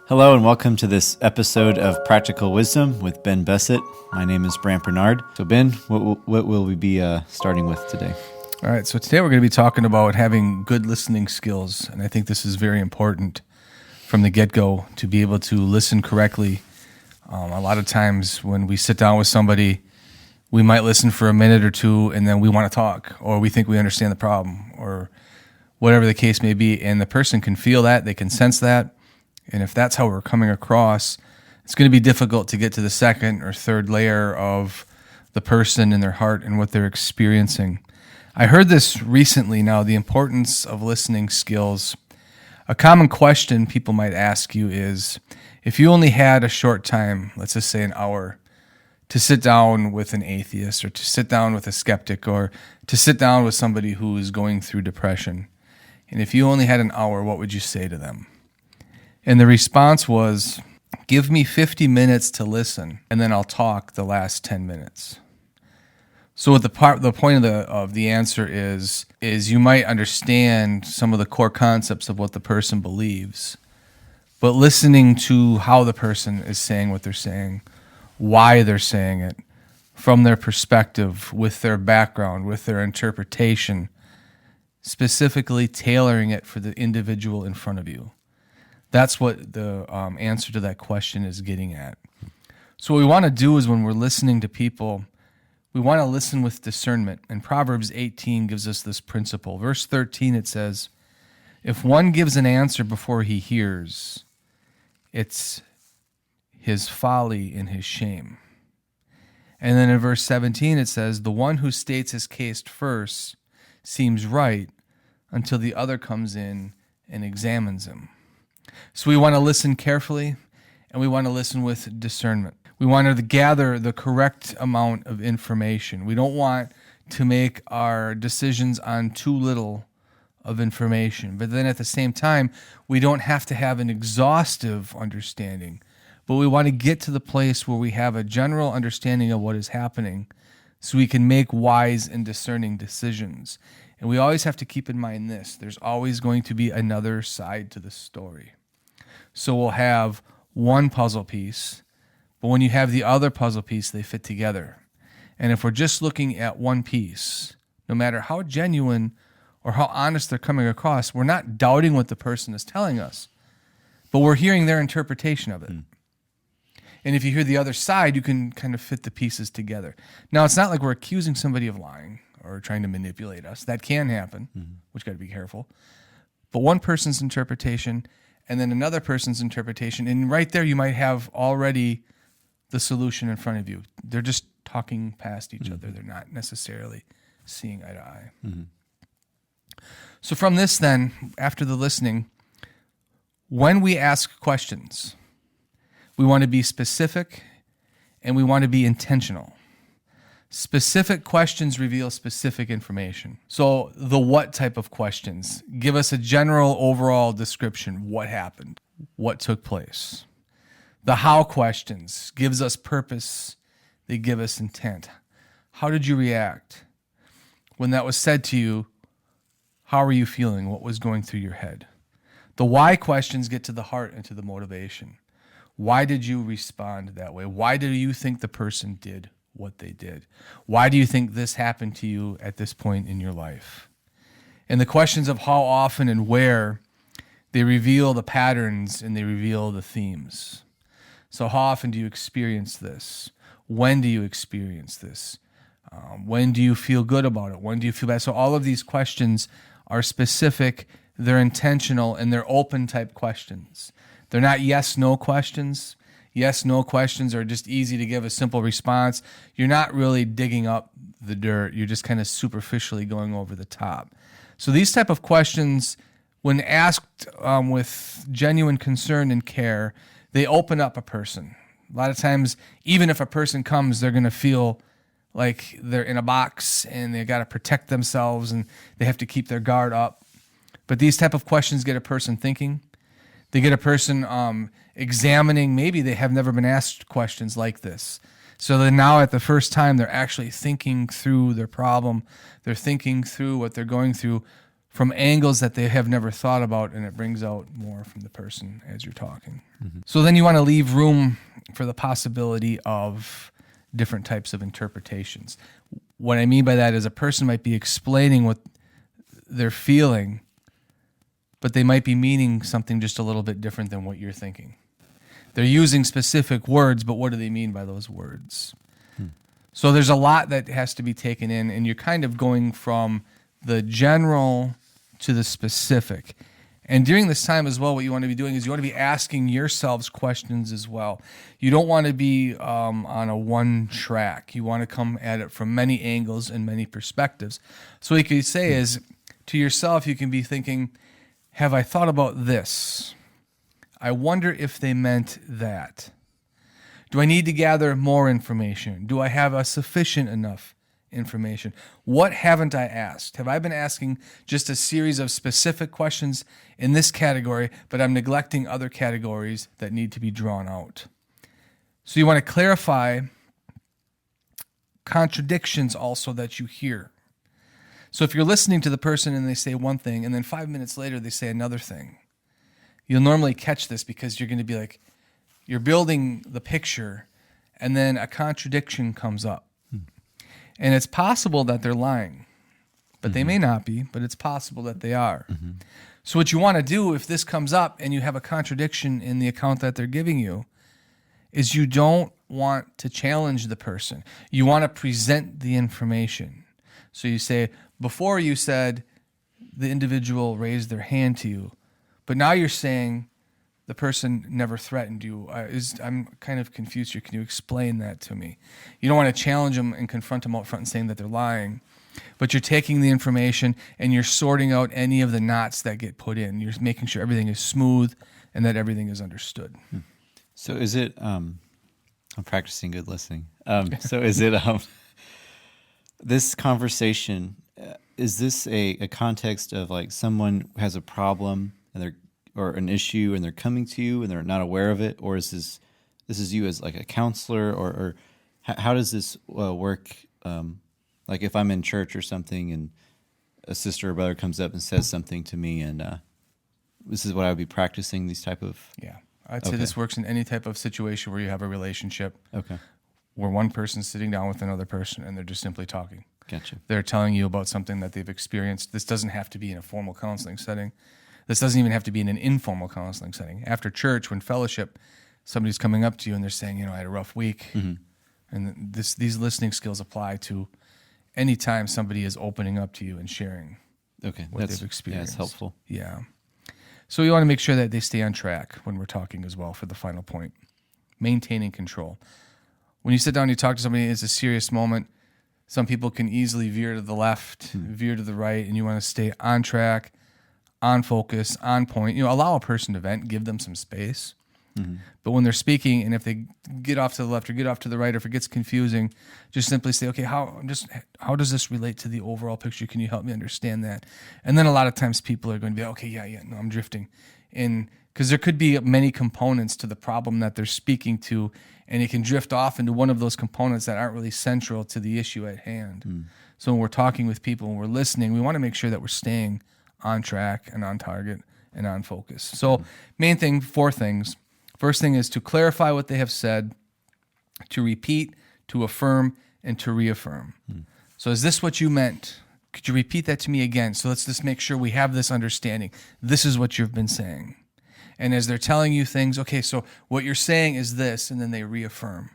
Hello and welcome to this episode of Practical Wisdom with Ben Bessett. My name is Brandt Barnard. So Ben, what will we be starting with today? All right, so today we're going to be talking about having good listening skills, and I think this is very important from the get-go to be able to listen correctly. A lot of times when we sit down with somebody, we might listen for a minute or two and then we want to talk, or we think we understand the problem, or whatever the case may be, and the person can feel that, they can sense that. And if that's how we're coming across, it's going to be difficult to get to the second or third layer of the person and their heart and what they're experiencing. I heard this recently now, the importance of listening skills. A common question people might ask you is, if you only had a short time, let's just say an hour, to sit down with an atheist or to sit down with a skeptic or to sit down with somebody who is going through depression, and if you only had an hour, what would you say to them? And the response was, give me 50 minutes to listen, and then I'll talk the last 10 minutes. So what the point of the answer is you might understand some of the core concepts of what the person believes, but listening to how the person is saying what they're saying, why they're saying it, from their perspective, with their background, with their interpretation, specifically tailoring it for the individual in front of you. That's what the answer to that question is getting at. So what we want to do is when we're listening to people, we want to listen with discernment. And Proverbs 18 gives us this principle. Verse 13, it says, if one gives an answer before he hears, it's his folly and his shame. And then in verse 17, it says, the one who states his case first seems right until the other comes in and examines him. So we want to listen carefully, and we want to listen with discernment. We want to gather the correct amount of information. We don't want to make our decisions on too little of information. But then at the same time, we don't have to have an exhaustive understanding. But we want to get to the place where we have a general understanding of what is happening so we can make wise and discerning decisions. And we always have to keep in mind this. There's always going to be another side to the story. So we'll have one puzzle piece, but when you have the other puzzle piece, they fit together. And if we're just looking at one piece, no matter how genuine or how honest they're coming across, we're not doubting what the person is telling us, but we're hearing their interpretation of it. And if you hear the other side, you can kind of fit the pieces together. Now, it's not like we're accusing somebody of lying or trying to manipulate us. That can happen, which got to be careful. But one person's interpretation and then another person's interpretation, and right there you might have already the solution in front of you. They're just talking past each other. They're not necessarily seeing eye to eye. So from this then, after the listening, when we ask questions, we want to be specific and we want to be intentional. Specific questions reveal specific information. So the what type of questions give us a general overall description. What happened? What took place? The how questions gives us purpose. They give us intent. How did you react? When that was said to you, how were you feeling? What was going through your head? The why questions get to the heart and to the motivation. Why did you respond that way? Why do you think the person did what they did? Why do you think this happened to you at this point in your life? And the questions of how often and where, they reveal the patterns and they reveal the themes. So how often do you experience this? When do you experience this? When do you feel good about it? When do you feel bad? So all of these questions are specific, they're intentional, and they're open type questions. They're not yes-no questions. Yes-no questions are just easy to give a simple response. You're not really digging up the dirt. You're just kind of superficially going over the top. So these type of questions, when asked with genuine concern and care, they open up a person. A lot of times, even if a person comes, they're going to feel like they're in a box and they got to protect themselves and they have to keep their guard up. But these type of questions get a person thinking. They get a person examining. Maybe they have never been asked questions like this. So then now at the first time, they're actually thinking through their problem. They're thinking through what they're going through from angles that they have never thought about, and it brings out more from the person as you're talking. So then you want to leave room for the possibility of different types of interpretations. What I mean by that is a person might be explaining what they're feeling, but they might be meaning something just a little bit different than what you're thinking. They're using specific words, but what do they mean by those words? So there's a lot that has to be taken in, and you're kind of going from the general to the specific. And during this time as well, what you want to be doing is you want to be asking yourselves questions as well. You don't want to be on a one track. You want to come at it from many angles and many perspectives. So what you could say is, to yourself, you can be thinking, have I thought about this? I wonder if they meant that. Do I need to gather more information? Do I have a sufficient enough information? What haven't I asked? Have I been asking just a series of specific questions in this category, but I'm neglecting other categories that need to be drawn out? So you want to clarify contradictions also that you hear. So if you're listening to the person and they say one thing, and then 5 minutes later they say another thing, you'll normally catch this because you're going to be like, you're building the picture, and then a contradiction comes up. And it's possible that they're lying, but they may not be, but it's possible that they are. So what you want to do if this comes up and you have a contradiction in the account that they're giving you is you don't want to challenge the person. You want to present the information. So you say, before you said the individual raised their hand to you, but now you're saying the person never threatened you. I'm kind of confused here. Can you explain that to me? You don't want to challenge them and confront them out front and saying that they're lying, but you're taking the information and you're sorting out any of the knots that get put in. You're making sure everything is smooth and that everything is understood. So is it, I'm practicing good listening. So is it, this conversation, is this a context of like someone has a problem and they're, or an issue and they're coming to you and they're not aware of it? Or is this is you as like a counselor, or how does this work? Like if I'm in church or something and a sister or brother comes up and says something to me, and this is what I would be practicing, these type of... Yeah. I'd say this works in any type of situation where you have a relationship. Okay. Where one person's sitting down with another person and they're just simply talking. Gotcha. They're telling you about something that they've experienced. This doesn't have to be in a formal counseling setting. This doesn't even have to be in an informal counseling setting. After church, when fellowship, somebody's coming up to you and they're saying, I had a rough week. And these listening skills apply to any time somebody is opening up to you and sharing what they've experienced. Yeah, it's helpful. Yeah. So you want to make sure that they stay on track when we're talking as well for the final point. Maintaining control. When you sit down and you talk to somebody, it's a serious moment. Some people can easily veer to the left, veer to the right, and you want to stay on track, on focus, on point. Allow a person to vent, give them some space. But when they're speaking, and if they get off to the left or get off to the right, or if it gets confusing, just simply say, okay, how does this relate to the overall picture? Can you help me understand that? And then a lot of times people are going to be, okay, no, I'm drifting. And because there could be many components to the problem that they're speaking to, and it can drift off into one of those components that aren't really central to the issue at hand. So when we're talking with people and we're listening, we want to make sure that we're staying on track and on target and on focus. So main thing, 4 things. First thing is to clarify what they have said, to repeat, to affirm, and to reaffirm. So is this what you meant? Could you repeat that to me again? So let's just make sure we have this understanding. This is what you've been saying. And as they're telling you things, okay, so what you're saying is this, and then they reaffirm.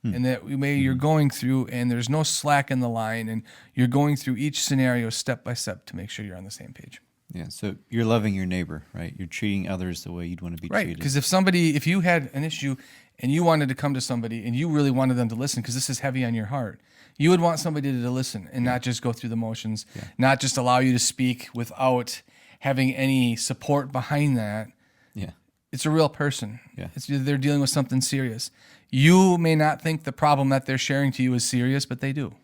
And that you're going through, and there's no slack in the line, and you're going through each scenario step by step to make sure you're on the same page. Yeah, so you're loving your neighbor, right? You're treating others the way you'd want to be treated. Right, because if you had an issue and you wanted to come to somebody and you really wanted them to listen, because this is heavy on your heart, you would want somebody to listen and not just go through the motions, not just allow you to speak without having any support behind that. Yeah. It's a real person. Yeah. They're dealing with something serious. You may not think the problem that they're sharing to you is serious, but they do.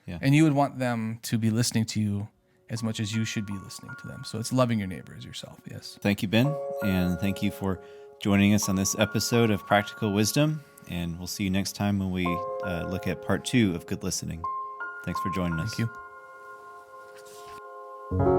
Yeah. And you would want them to be listening to you as much as you should be listening to them. So it's loving your neighbor as yourself, yes. Thank you, Ben, and thank you for joining us on this episode of Practical Wisdom, and we'll see you next time when we look at part 2 of Good Listening. Thanks for joining us. Thank you.